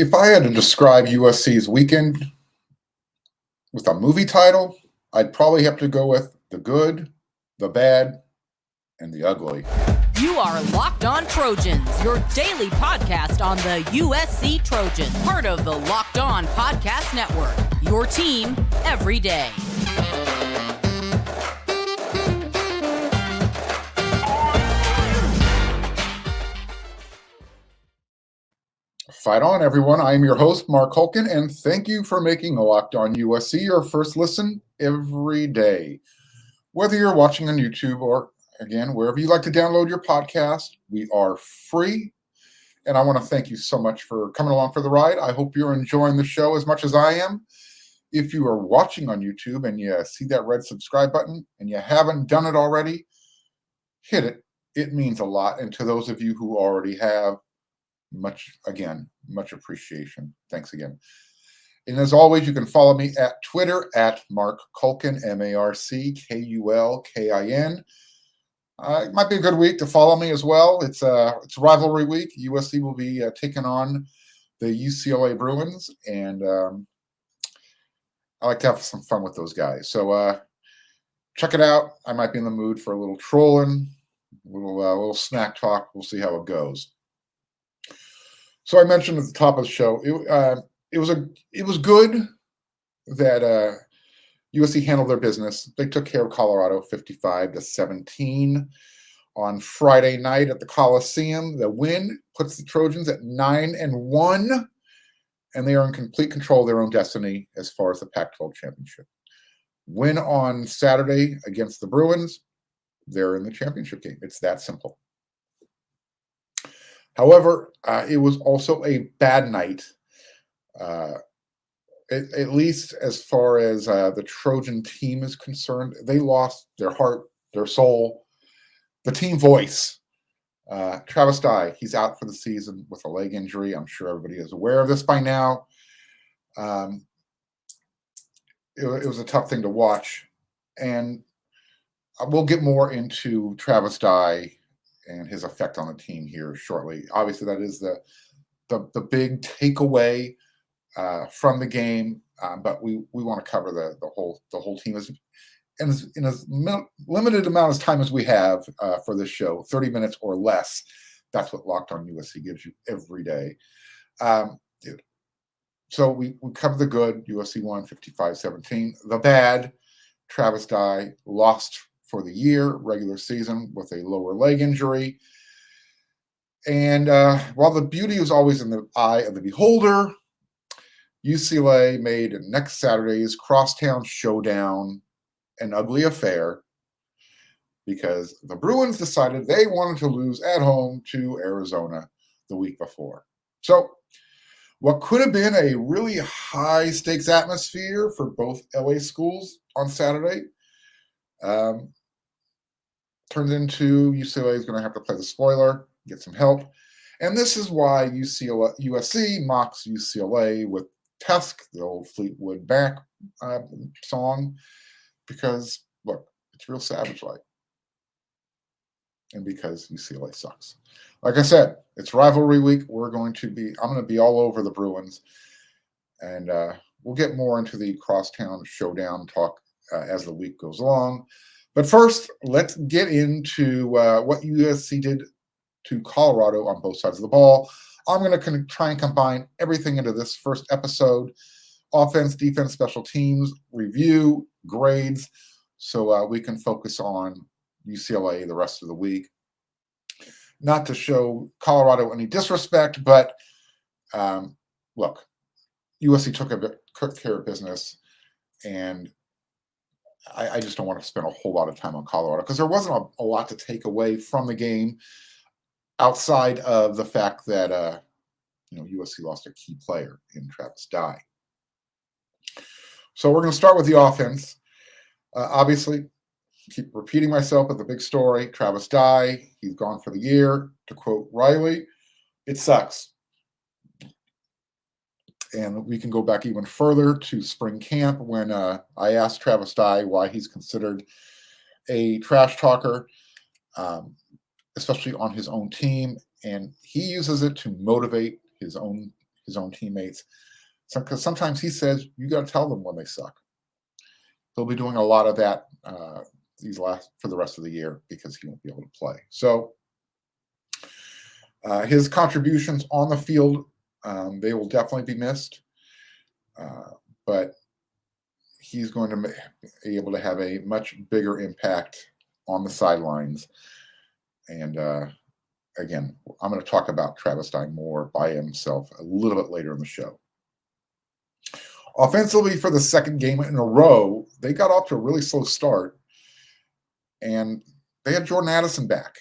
If I had to describe USC's weekend with a movie title, I'd probably have to go with The Good, The Bad, and The Ugly. You are Locked On Trojans, your daily podcast on the USC Trojans, part of the Locked On Podcast Network, your team every day. Fight on, everyone. I am your host, Mark Hulkin, and thank you for making Locked On USC your first listen every day. Whether you're watching on YouTube or, again, wherever you like to download your podcast, we are free. And I want to thank you so much for coming along for the ride. I hope you're enjoying the show as much as I am. If you are watching on YouTube and you see that red subscribe button and you haven't done it already, hit it. It means a lot. And to those of you who already have, much appreciation. Thanks again. And as always, you can follow me at Twitter at Mark Culkin, MarkKulkin. It might be a good week to follow me as well. It's rivalry week. USC will be taking on the UCLA Bruins, and I like to have some fun with those guys. So check it out. I might be in the mood for a little trolling, a little snack talk. We'll see how it goes. So I mentioned at the top of the show, it was good that USC handled their business. They took care of Colorado 55-17 on Friday night at the Coliseum. The win puts the Trojans at 9-1, and they are in complete control of their own destiny as far as the Pac-12 championship. Win on Saturday against the Bruins, they're in the championship game. It's that simple. However, it was also a bad night, at least as far as the Trojan team is concerned. They lost their heart, their soul, the team voice. Travis Dye, he's out for the season with a leg injury. I'm sure everybody is aware of this by now. It was a tough thing to watch. And we'll get more into Travis Dye and his effect on the team here shortly. Obviously, that is the big takeaway from the game, but we want to cover the whole team in as limited amount of time as we have for this show, 30 minutes or less. That's what Locked On USC gives you every day. So we covered the good. USC won 55-17. The bad, Travis Dye lost for the year, regular season, with a lower leg injury. And while the beauty is always in the eye of the beholder, UCLA made next Saturday's crosstown showdown an ugly affair because the Bruins decided they wanted to lose at home to Arizona the week before. So what could have been a really high-stakes atmosphere for both LA schools on Saturday turns into UCLA is going to have to play the spoiler, get some help. And this is why USC mocks UCLA with Tusk, the old Fleetwood Mac song, because, look, it's real savage-like. And because UCLA sucks. Like I said, it's rivalry week. I'm going to be all over the Bruins. And we'll get more into the crosstown showdown talk as the week goes along. But first, let's get into what USC did to Colorado on both sides of the ball. I'm going to try and combine everything into this first episode: offense, defense, special teams, review, grades, so we can focus on UCLA the rest of the week. Not to show Colorado any disrespect, but look, USC took care of business, and I just don't want to spend a whole lot of time on Colorado because there wasn't a lot to take away from the game outside of the fact that USC lost a key player in Travis Dye. So we're going to start with the offense. Obviously, keep repeating myself, but the big story: Travis Dye. He's gone for the year. To quote Riley, "It sucks." And we can go back even further to spring camp when I asked Travis Dye why he's considered a trash talker, especially on his own team. And he uses it to motivate his his own teammates. Because sometimes he says you got to tell them when they suck. He'll be doing a lot of that for the rest of the year because he won't be able to play. So his contributions on the field, they will definitely be missed. But he's going to be able to have a much bigger impact on the sidelines. And again, I'm going to talk about Travis Dye more by himself a little bit later in the show. Offensively, for the second game in a row, they got off to a really slow start. And they had Jordan Addison back.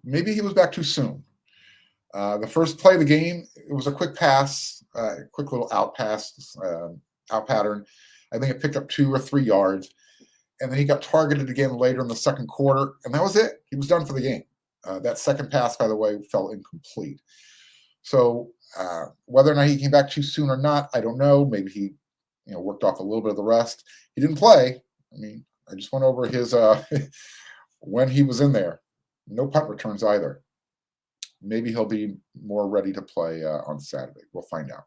Maybe he was back too soon. The first play of the game, it was a quick pass, quick little out pattern. I think it picked up 2 or 3 yards. And then he got targeted again later in the second quarter. And that was it. He was done for the game. That second pass, by the way, fell incomplete. So whether or not he came back too soon or not, I don't know. Maybe he worked off a little bit of the rest. He didn't play. I mean, I just went over his when he was in there. No punt returns either. Maybe he'll be more ready to play on Saturday. We'll find out.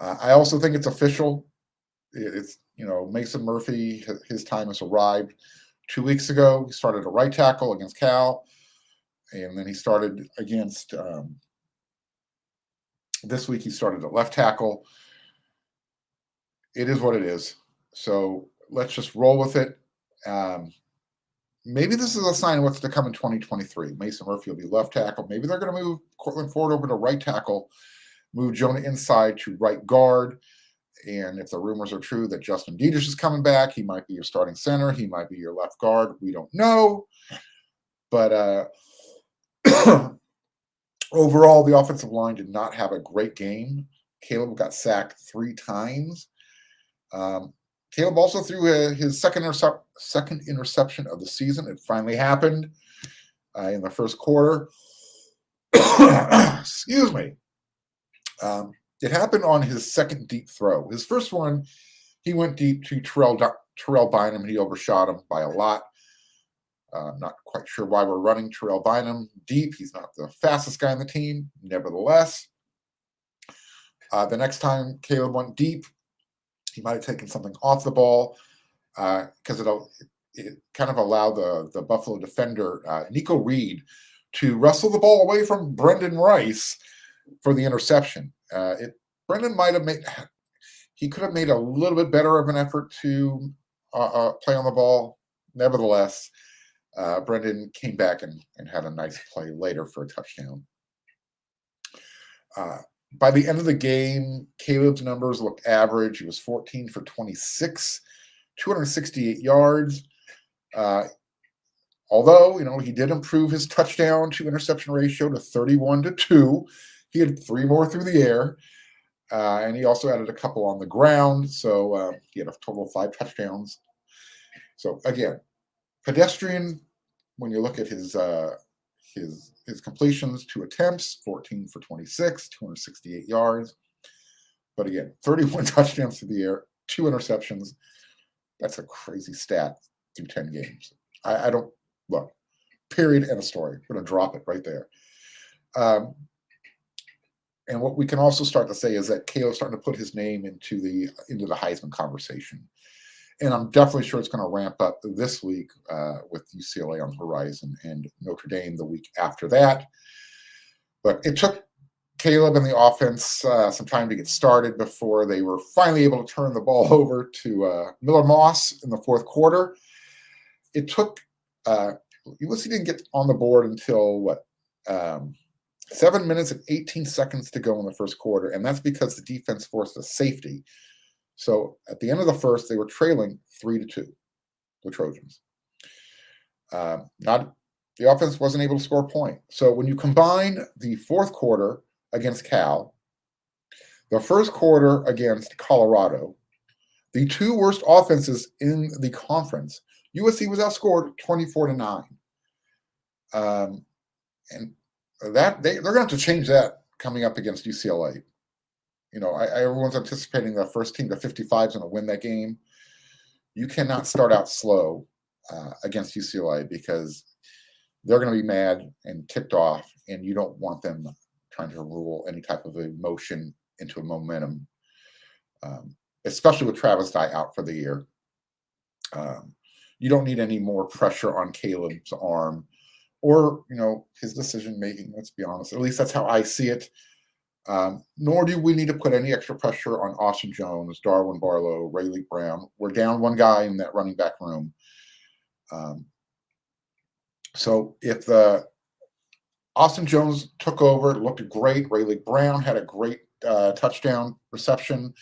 I also think it's official. It's Mason Murphy, his time has arrived. 2 weeks ago, he started a right tackle against Cal, and then he started against this week. He started at left tackle. It is what it is. So let's just roll with it. Maybe this is a sign of what's to come in 2023. Mason Murphy will be left tackle. Maybe they're going to move Cortland Ford over to right tackle, move Jonah inside to right guard. And if the rumors are true that Justin Dietrich is coming back, he might be your starting center. He might be your left guard. We don't know. But overall, the offensive line did not have a great game. Caleb got sacked 3 times. Caleb also threw his second interception of the season. It finally happened in the first quarter. Excuse me. It happened on his second deep throw. His first one, he went deep to Terrell Bynum. He overshot him by a lot. Not quite sure why we're running Terrell Bynum deep. He's not the fastest guy on the team. Nevertheless, the next time Caleb went deep, he might have taken something off the ball because it kind of allowed the Buffalo defender, Nico Reed, to wrestle the ball away from Brendan Rice for the interception. Brendan could have made a little bit better of an effort to play on the ball. Nevertheless, Brendan came back and had a nice play later for a touchdown. By the end of the game, Caleb's numbers looked average. He was 14 for 26, 268 yards. Although, he did improve his touchdown to interception ratio to 31-2. He had 3 more through the air, and he also added a couple on the ground. So he had a total of 5 touchdowns. So again, pedestrian. When you look at his completions, 2 attempts, 14 for 26, 268 yards. But again, 31 touchdowns through the air, 2 interceptions. That's a crazy stat through 10 games. I don't look. Period. End of story. We're going to drop it right there. And what we can also start to say is that Caleb's starting to put his name into the Heisman conversation. And I'm definitely sure it's going to ramp up this week with UCLA on the horizon and Notre Dame the week after that. But it took Caleb and the offense some time to get started before they were finally able to turn the ball over to Miller Moss in the fourth quarter. It took USC didn't get on the board until 7 minutes and 18 seconds to go in the first quarter, and that's because the defense forced a safety. So at the end of the first, they were trailing 3-2, the Trojans. The offense wasn't able to score a point. So when you combine the fourth quarter against Cal, the first quarter against Colorado, the 2 worst offenses in the conference, USC was outscored 24-9. And that they're going to have to change that coming up against UCLA. Everyone's anticipating the first team to 55 is going to win that game. You cannot start out slow against UCLA because they're going to be mad and ticked off, and you don't want them trying to rule any type of emotion into a momentum, especially with Travis Dye out for the year. You don't need any more pressure on Caleb's arm or, his decision making. Let's be honest. At least that's how I see it. Nor do we need to put any extra pressure on Austin Jones, Darwin Barlow, Rayleigh Brown. We're down one guy in that running back room. So if Austin Jones took over, it looked great. Rayleigh Brown had a great touchdown reception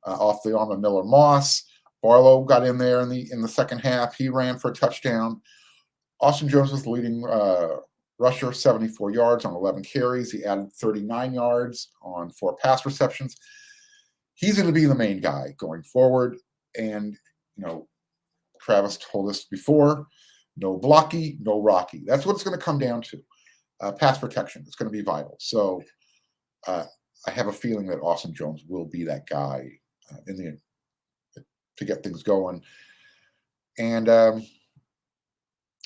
off the arm of Miller Moss. Barlow got in there in the second half. He ran for a touchdown. Austin Jones was the leading rusher, 74 yards on 11 carries. He added 39 yards on 4 pass receptions. He's going to be the main guy going forward. And, Travis told us before, no blocky, no rocky. That's what it's going to come down to. Pass protection. It's going to be vital. So I have a feeling that Austin Jones will be that guy in the end to get things going. And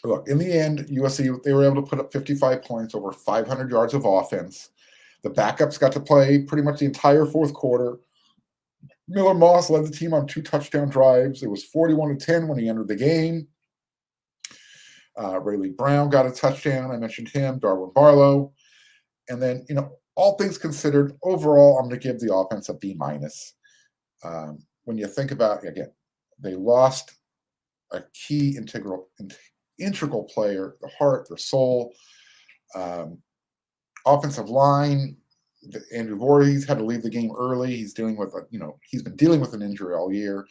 look, in the end, USC, they were able to put up 55 points, over 500 yards of offense. The backups got to play pretty much the entire fourth quarter. Miller Moss led the team on 2 touchdown drives. It was 41-10 when he entered the game. Rayleigh Brown got a touchdown. I mentioned him, Darwin Barlow. And then, all things considered, overall, I'm going to give the offense a B-. When you think about, again, they lost a key integral player, the heart, the soul. Offensive line, Andrew Voorhees had to leave the game early. He's dealing with he's been dealing with an injury all year.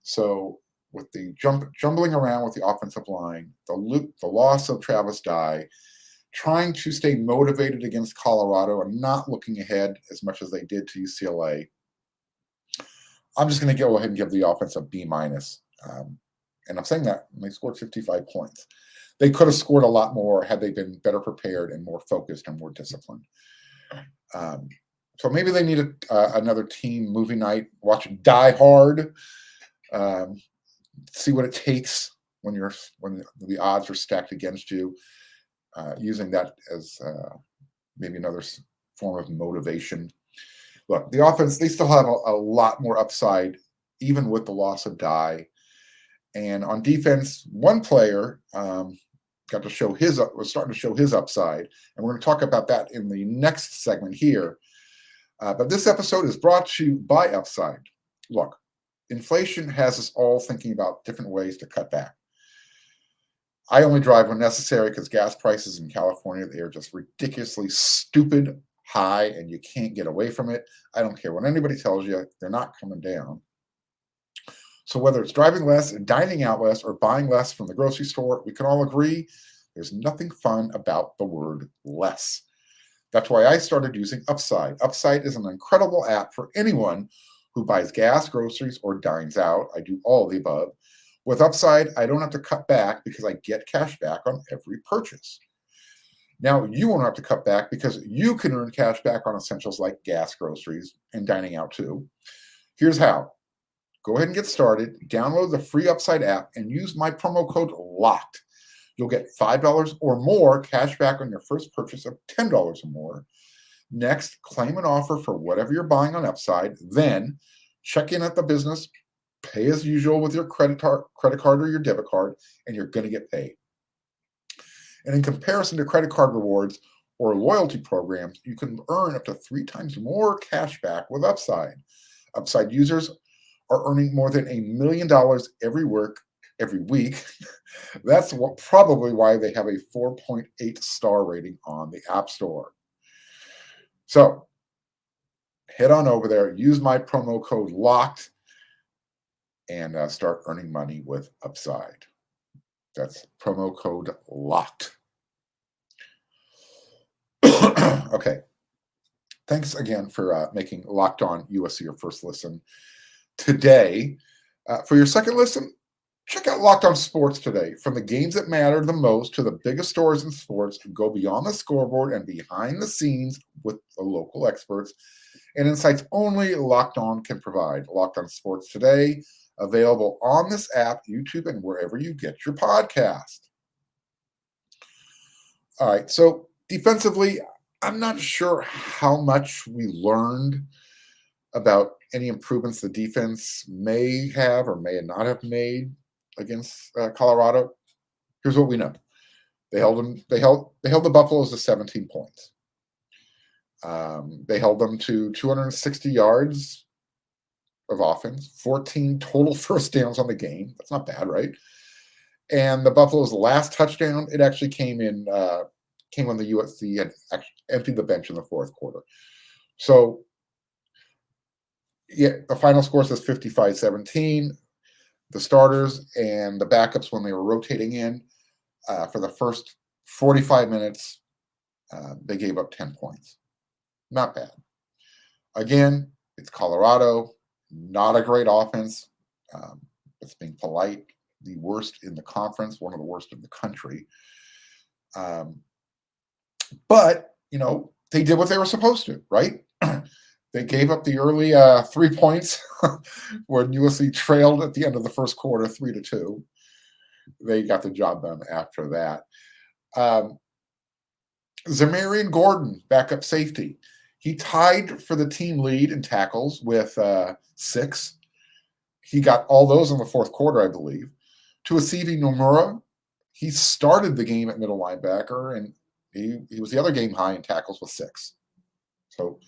So with the jumbling around with the offensive line, the loss of Travis Dye, trying to stay motivated against Colorado and not looking ahead as much as they did to UCLA, I'm just going to go ahead and give the offense a B-. And I'm saying that they scored 55 points. They could have scored a lot more had they been better prepared and more focused and more disciplined. So maybe they need another team movie night, watch Die Hard, see what it takes when the odds are stacked against you, using that as maybe another form of motivation. Look, the offense, they still have a lot more upside, even with the loss of Dye. And on defense, one player was starting to show his upside. And we're going to talk about that in the next segment here. But this episode is brought to you by Upside. Look, inflation has us all thinking about different ways to cut back. I only drive when necessary because gas prices in California, they are just ridiculously stupid high, and you can't get away from it. I don't care what anybody tells you, they're not coming down. So whether it's driving less and dining out less or buying less from the grocery store, we can all agree there's nothing fun about the word less. That's why I started using Upside. Upside is an incredible app for anyone who buys gas, groceries, or dines out. I do all of the above. With Upside, I don't have to cut back because I get cash back on every purchase. Now, you won't have to cut back because you can earn cash back on essentials like gas, groceries, and dining out too. Here's how. Go ahead and get started. Download the free Upside app and use my promo code LOCKED. You'll get $5 or more cash back on your first purchase of $10 or more. Next, claim an offer for whatever you're buying on Upside. Then, check in at the business, pay as usual with your credit card or your debit card, and you're going to get paid. And in comparison to credit card rewards or loyalty programs, you can earn up to 3 times more cash back with Upside. Upside users are earning more than $1 million every week. That's probably why they have a 4.8 star rating on the App Store. So head on over there, use my promo code LOCKED, and start earning money with Upside. That's promo code LOCKED. Okay. Thanks again for making Locked On USC your first listen today. For your second listen, check out Locked On Sports Today. From the games that matter the most to the biggest stories in sports, go beyond the scoreboard and behind the scenes with the local experts and insights only Locked On can provide. Locked On Sports Today, available on this app, YouTube, and wherever you get your podcast. All right, so defensively, I'm not sure how much we learned about any improvements the defense may have or may not have made against Colorado. Here's what we know: they held them. They held the Buffaloes to 17 points. They held them to 260 yards of offense, 14 total first downs on the game. That's not bad, right? And the Buffalo's last touchdown, it actually came when the USC had emptied the bench in the fourth quarter. So, yeah, the final score says 55-17. The starters and the backups, when they were rotating in for the first 45 minutes, they gave up 10 points. Not bad. Again, it's Colorado, not a great offense. It's being polite, the worst in the conference, one of the worst in the country. But, they did what they were supposed to, right? They gave up the early 3 points when USC trailed at the end of the first quarter, 3-2. They got the job done after that. Zamarian Gordon, backup safety. He tied for the team lead in tackles with 6. He got all those in the fourth quarter, I believe. Tuasivi Nomura, he started the game at middle linebacker, and he was the other game high in tackles with 6. So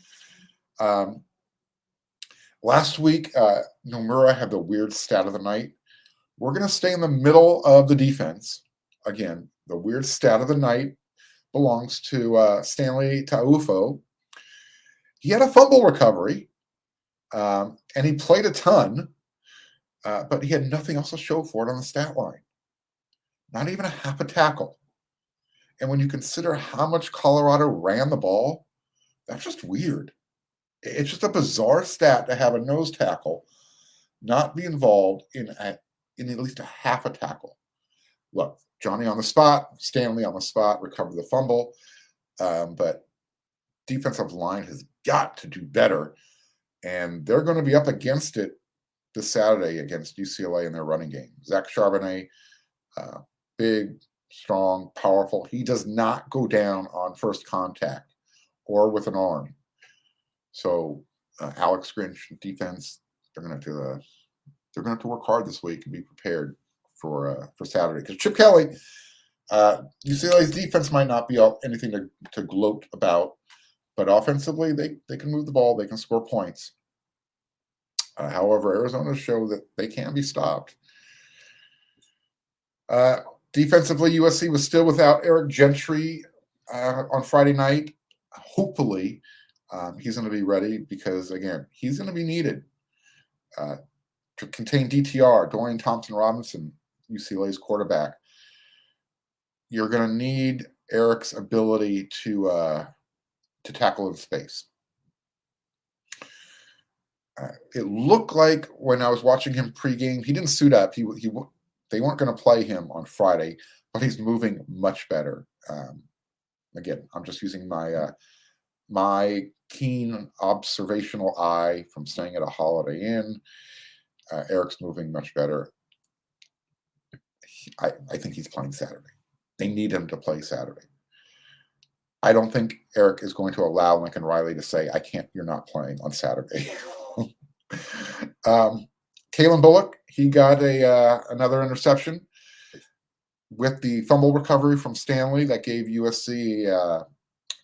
last week, Nomura had the weird stat of the night. We're going to stay in the middle of the defense. Again, the weird stat of the night belongs to Stanley Taufo. He had a fumble recovery, and he played a ton, but he had nothing else to show for it on the stat line. Not even a half a tackle. And when you consider how much Colorado ran the ball, that's just weird. It's just a bizarre stat to have a nose tackle not be involved in at least a half a tackle. Look, Johnny on the spot, Stanley on the spot, recovered the fumble, but defensive line has got to do better, and they're going to be up against it this Saturday against UCLA in their running game. Zach Charbonnet, big, strong, powerful. He does not go down on first contact or with an arm. So Alex Grinch defense, they're going to have to work hard this week and be prepared for Saturday. Because Chip Kelly, UCLA's defense might not be anything to gloat about, but offensively they can move the ball, they can score points. However, Arizona show that they can be stopped. Defensively, USC was still without Eric Gentry on Friday night. Hopefully, he's going to be ready because, again, he's going to be needed to contain DTR, Dorian Thompson-Robinson, UCLA's quarterback. You're going to need Eric's ability to tackle in space. It looked like when I was watching him pregame, he didn't suit up. They weren't going to play him on Friday, but he's moving much better. Again, I'm just using my keen observational eye from staying at a Holiday Inn. Eric's moving much better. I think he's playing Saturday. They need him to play Saturday. I don't think Eric is going to allow Lincoln Riley to say, you're not playing on Saturday. Kalen Bullock, he got another interception with the fumble recovery from Stanley that gave USC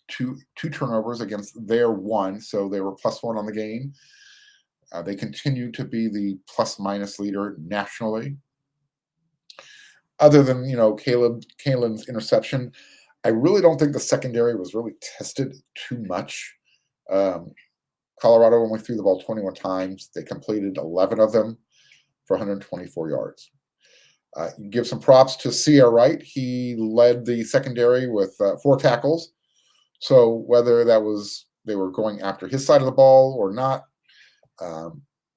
two turnovers against their 1, so they were +1 on the game. They continue to be the plus-minus leader nationally. Other than Kalen's interception, I really don't think the secondary was really tested too much. Colorado only threw the ball 21 times. They completed 11 of them for 124 yards. You give some props to Sia Wright. He led the secondary with 4 tackles. So whether that was they were going after his side of the ball or not,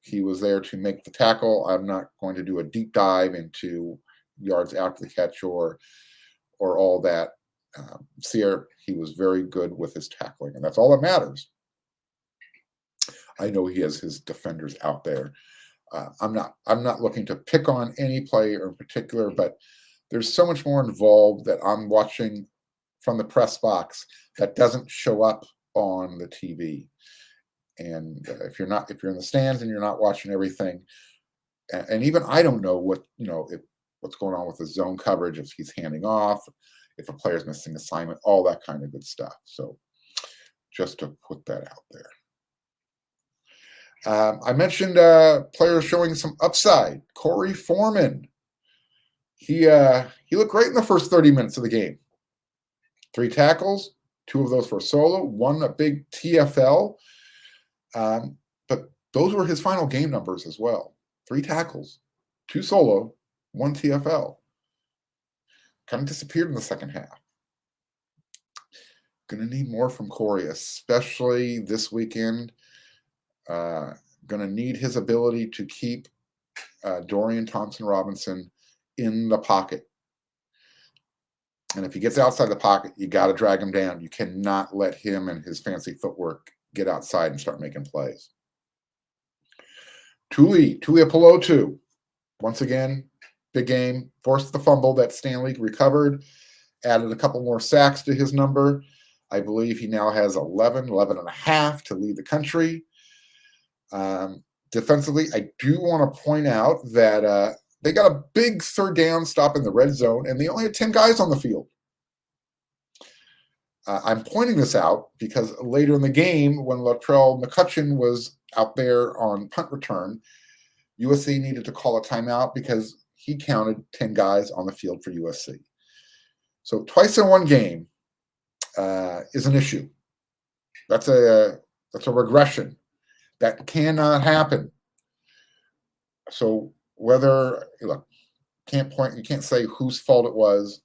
he was there to make the tackle. I'm not going to do a deep dive into yards after the catch or all that. Sia, he was very good with his tackling, and that's all that matters. I know he has his defenders out there. I'm not looking to pick on any player in particular, but there's so much more involved that I'm watching from the press box that doesn't show up on the TV. And if you're in the stands and you're not watching everything, and even I don't know what's going on with the zone coverage, if he's handing off, if a player's missing assignment, all that kind of good stuff. So just to put that out there. I mentioned players showing some upside. Corey Foreman. He looked great in the first 30 minutes of the game. 3 tackles, 2 of those for a solo, 1 a big TFL. But those were his final game numbers as well. 3 tackles, 2 solo, 1 TFL. Kind of disappeared in the second half. Going to need more from Corey, especially this weekend. Going to need his ability to keep Dorian Thompson-Robinson in the pocket. And if he gets outside the pocket, you got to drag him down. You cannot let him and his fancy footwork get outside and start making plays. Tuipulotu, once again, big game, forced the fumble that Stanley recovered, added a couple more sacks to his number. I believe he now has 11 and a half to lead the country. Defensively, I do want to point out that they got a big third down stop in the red zone, and they only had 10 guys on the field. I'm pointing this out because later in the game, when Latrell McCutcheon was out there on punt return, USC needed to call a timeout because he counted 10 guys on the field for USC. So twice in one game is an issue. That's a regression. That cannot happen. So you can't say whose fault it was.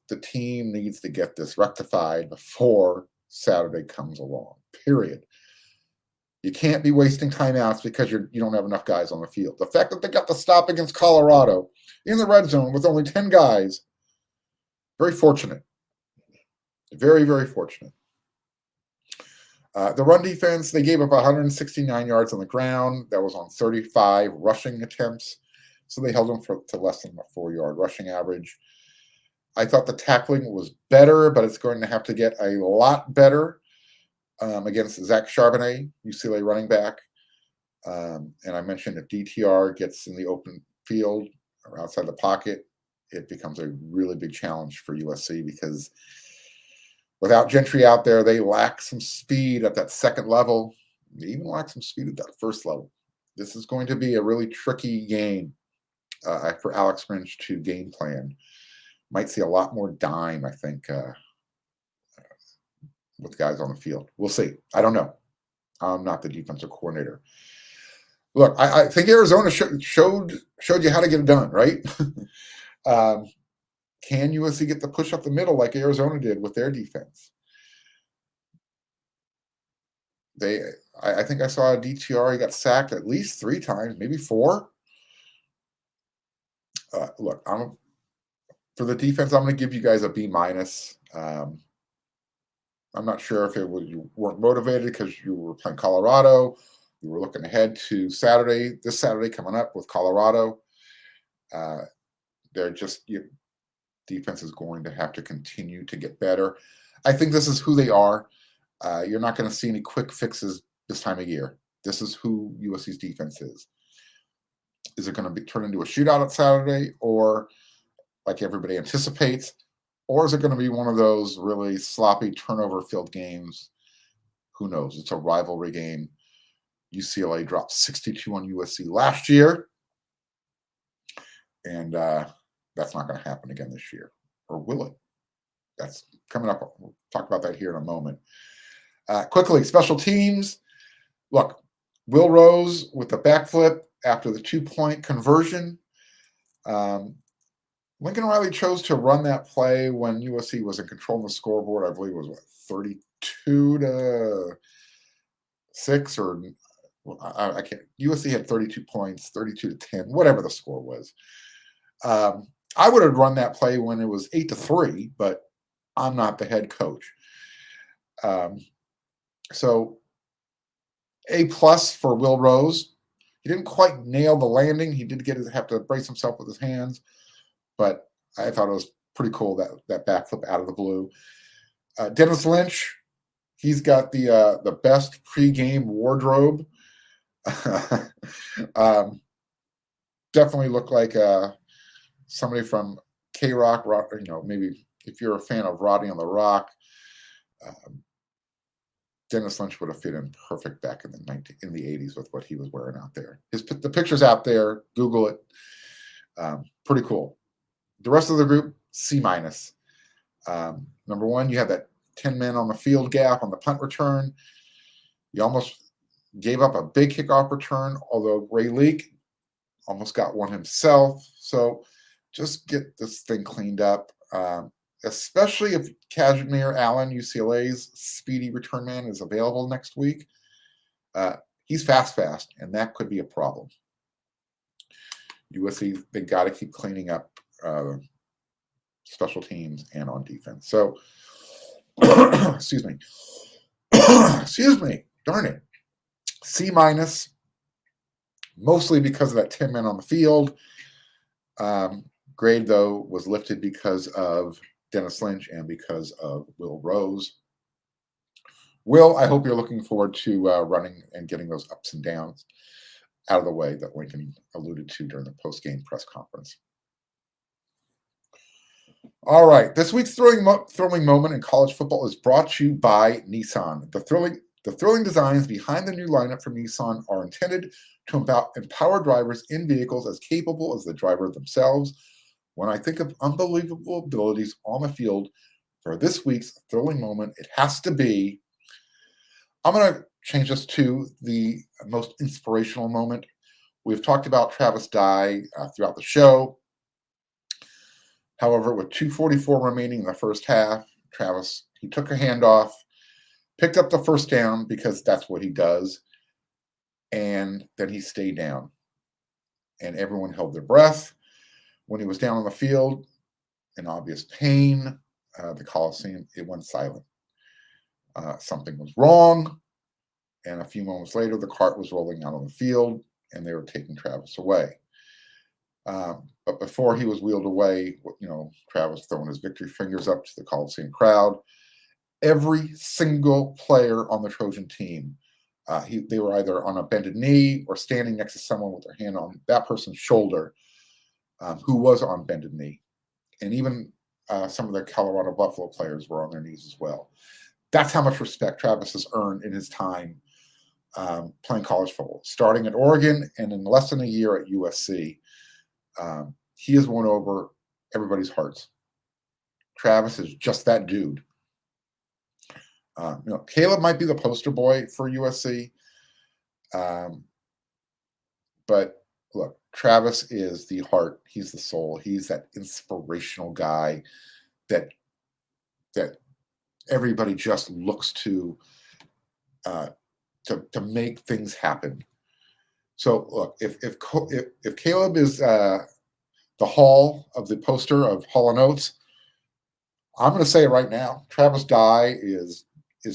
The team needs to get this rectified before Saturday comes along, period. You can't be wasting timeouts because you don't have enough guys on the field. The fact that they got the stop against Colorado in the red zone with only 10 guys, very fortunate. Very, very fortunate. The run defense, they gave up 169 yards on the ground. That was on 35 rushing attempts. So they held them to less than a 4-yard rushing average. I thought the tackling was better, but it's going to have to get a lot better against Zach Charbonnet, UCLA running back. And I mentioned if DTR gets in the open field or outside the pocket, it becomes a really big challenge for USC because without Gentry out there, they lack some speed at that second level. They even lack some speed at that first level. This is going to be a really tricky game for Alex Grinch to game plan. Might see a lot more dime, I think, with guys on the field. We'll see. I don't know. I'm not the defensive coordinator. Look, I think Arizona showed you how to get it done, right? Can USC get the push up the middle like Arizona did with their defense? I think I saw a DTR. He got sacked at least 3 times, maybe 4. Look, for the defense, I'm going to give you guys a B-. I'm not sure if you weren't motivated because you were playing Colorado. You were looking ahead to this Saturday coming up with Colorado. Defense is going to have to continue to get better. I think this is who they are. You're not going to see any quick fixes this time of year. This is who USC's defense is. Is it going to be turned into a shootout on Saturday, or like everybody anticipates, or is it going to be one of those really sloppy turnover-filled games? Who knows? It's a rivalry game. UCLA dropped 62 on USC last year, and that's not going to happen again this year. Or will it? That's coming up. We'll talk about that here in a moment. Quickly, special teams. Look, Will Rose with the backflip after the 2-point conversion. Lincoln Riley chose to run that play when USC was in control of the scoreboard. I believe it was 32-6, or I can't. USC had 32 points, 32-10, whatever the score was. I would have run that play when it was 8-3, but I'm not the head coach. So A+ for Will Rose. He didn't quite nail the landing. He did have to brace himself with his hands, but I thought it was pretty cool, that backflip out of the blue. Dennis Lynch, he's got the best pregame wardrobe. Definitely looked like somebody from K-Rock, maybe if you're a fan of Rodney on the Rock, Dennis Lynch would have fit in perfect back in the 80s with what he was wearing out there. The picture's out there. Google it. Pretty cool. The rest of the group, C-. Number one, you had that 10 men on the field gap on the punt return. You almost gave up a big kickoff return, although Ray Leak almost got one himself. So just get this thing cleaned up, especially if Kazimir Allen, UCLA's speedy return man, is available next week. He's fast, and that could be a problem. USC, they got to keep cleaning up special teams and on defense. So, excuse me. Excuse me. Darn it. C-, mostly because of that 10 men on the field. Grade, though, was lifted because of Dennis Lynch and because of Will Rose. Will, I hope you're looking forward to running and getting those ups and downs out of the way that Lincoln alluded to during the post-game press conference. All right, this week's thrilling moment in college football is brought to you by Nissan. The thrilling designs behind the new lineup from Nissan are intended to empower drivers in vehicles as capable as the driver themselves. When I think of unbelievable abilities on the field for this week's thrilling moment, it has to be, I'm going to change this to the most inspirational moment. We've talked about Travis Dye throughout the show. However, with 2:44 remaining in the first half, Travis, he took a handoff, picked up the first down because that's what he does, and then he stayed down. And everyone held their breath. When he was down on the field, in obvious pain, the Coliseum, it went silent. Something was wrong, and a few moments later, the cart was rolling out on the field, and they were taking Travis away. But before he was wheeled away, Travis throwing his victory fingers up to the Coliseum crowd. Every single player on the Trojan team, they were either on a bended knee or standing next to someone with their hand on that person's shoulder who was on bended knee. And even some of the Colorado Buffalo players were on their knees as well. That's how much respect Travis has earned in his time playing college football, starting at Oregon and in less than a year at USC. He has won over everybody's hearts. Travis is just that dude. Caleb might be the poster boy for USC, but look, Travis is the heart. He's the soul. He's that inspirational guy that everybody just looks to make things happen. So look, if Caleb is the Hall of the poster of Hall & Oates, I'm going to say it right now. Travis Dye is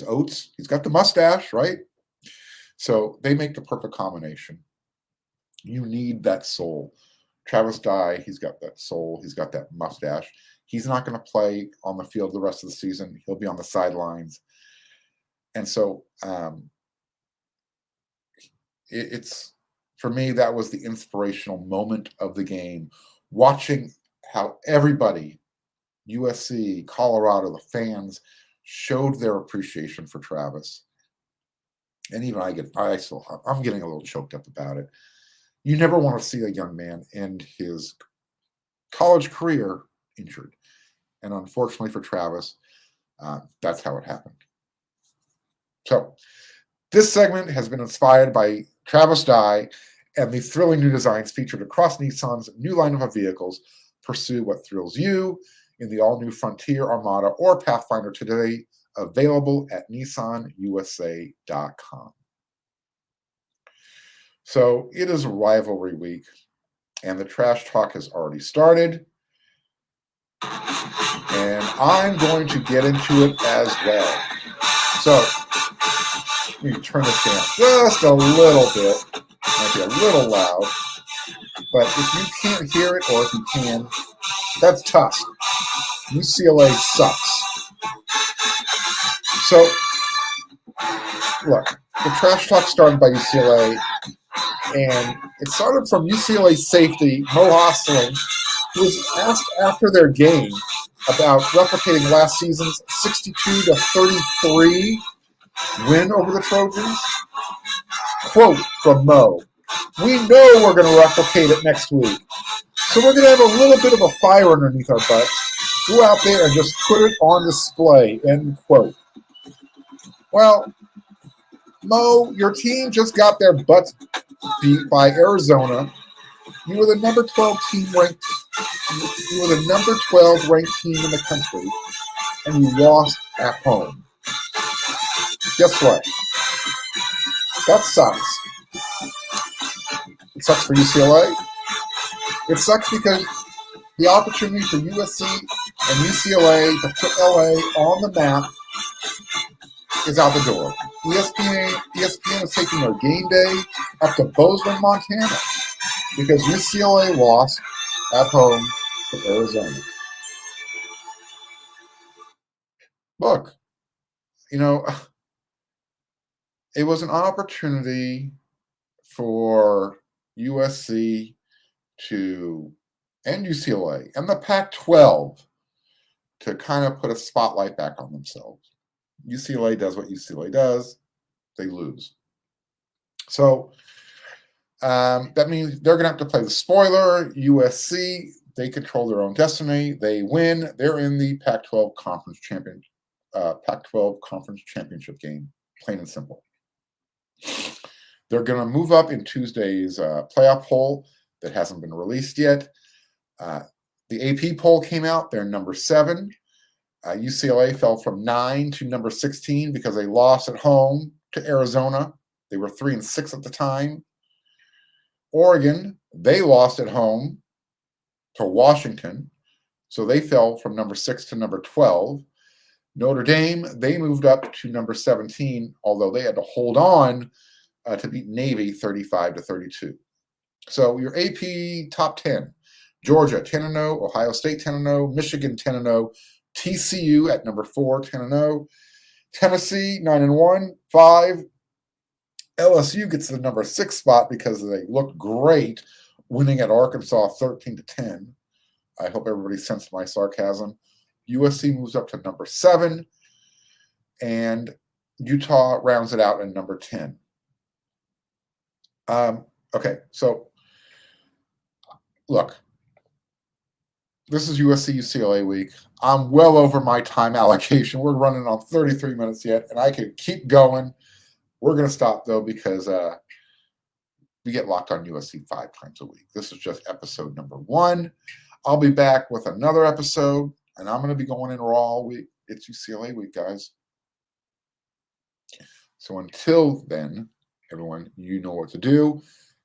Oates. He's got the mustache, right? So they make the perfect combination. You need that soul. Travis Dye, he's got that soul. He's got that mustache. He's not going to play on the field the rest of the season. He'll be on the sidelines. And so it's, for me, that was the inspirational moment of the game, watching how everybody, USC, Colorado, the fans, showed their appreciation for Travis. And even I'm getting a little choked up about it. You never want to see a young man end his college career injured. And unfortunately for Travis, that's how it happened. So this segment has been inspired by Travis Dye and the thrilling new designs featured across Nissan's new lineup of vehicles. Pursue what thrills you in the all-new Frontier, Armada, or Pathfinder today, available at nissanusa.com. So it is rivalry week, and the trash talk has already started. And I'm going to get into it as well. So let me turn this down just a little bit. Might be a little loud. But if you can't hear it, or if you can, that's Tusk. UCLA sucks. So, look, the trash talk started by UCLA, and it started from UCLA safety, Mo Hosling, who was asked after their game about replicating last season's 62-33 win over the Trojans. Quote from Mo, "We know we're going to replicate it next week. So we're going to have a little bit of a fire underneath our butts. Go out there and just put it on display," end quote. Well, Mo, your team just got their butts beat by Arizona. You were the number 12 team ranked. You were the number 12 ranked team in the country, and you lost at home. Guess what? That sucks. It sucks for UCLA. It sucks because the opportunity for USC and UCLA to put LA on the map is out the door. ESPN is taking their game day up to Bozeman, Montana, because UCLA lost at home to Arizona. Look, it was an opportunity for USC and UCLA and the Pac-12 to kind of put a spotlight back on themselves. UCLA does what UCLA does. They lose. So that means they're going to have to play the spoiler. USC, they control their own destiny. They win. They're in the Pac-12 conference championship game, plain and simple. They're going to move up in Tuesday's playoff poll that hasn't been released yet. The AP poll came out. They're number 7. UCLA fell from 9 to number 16 because they lost at home to Arizona. They were 3-6 at the time. Oregon, they lost at home to Washington, so they fell from number 6 to number 12. Notre Dame, they moved up to number 17, although they had to hold on to beat Navy 35-32. So your AP top 10: Georgia 10-0, Ohio State 10-0, Michigan 10-0, TCU at number 4 10-0, Tennessee 9-1, 5. LSU gets the number 6 spot because they looked great, winning at Arkansas 13-10. I hope everybody sensed my sarcasm. USC moves up to number 7, and Utah rounds it out at number 10. Okay, so look, this is USC UCLA week. I'm well over my time allocation. We're running on 33 minutes yet, and I could keep going. We're going to stop, though, because we get locked on USC 5 times a week. This is just episode number 1. I'll be back with another episode, and I'm going to be going in raw all week. It's UCLA week, guys. So until then, everyone, you know what to do.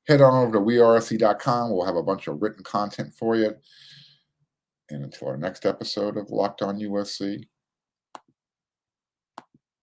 Head on over to wearesc.com. We'll have a bunch of written content for you. And until our next episode of Locked On USC,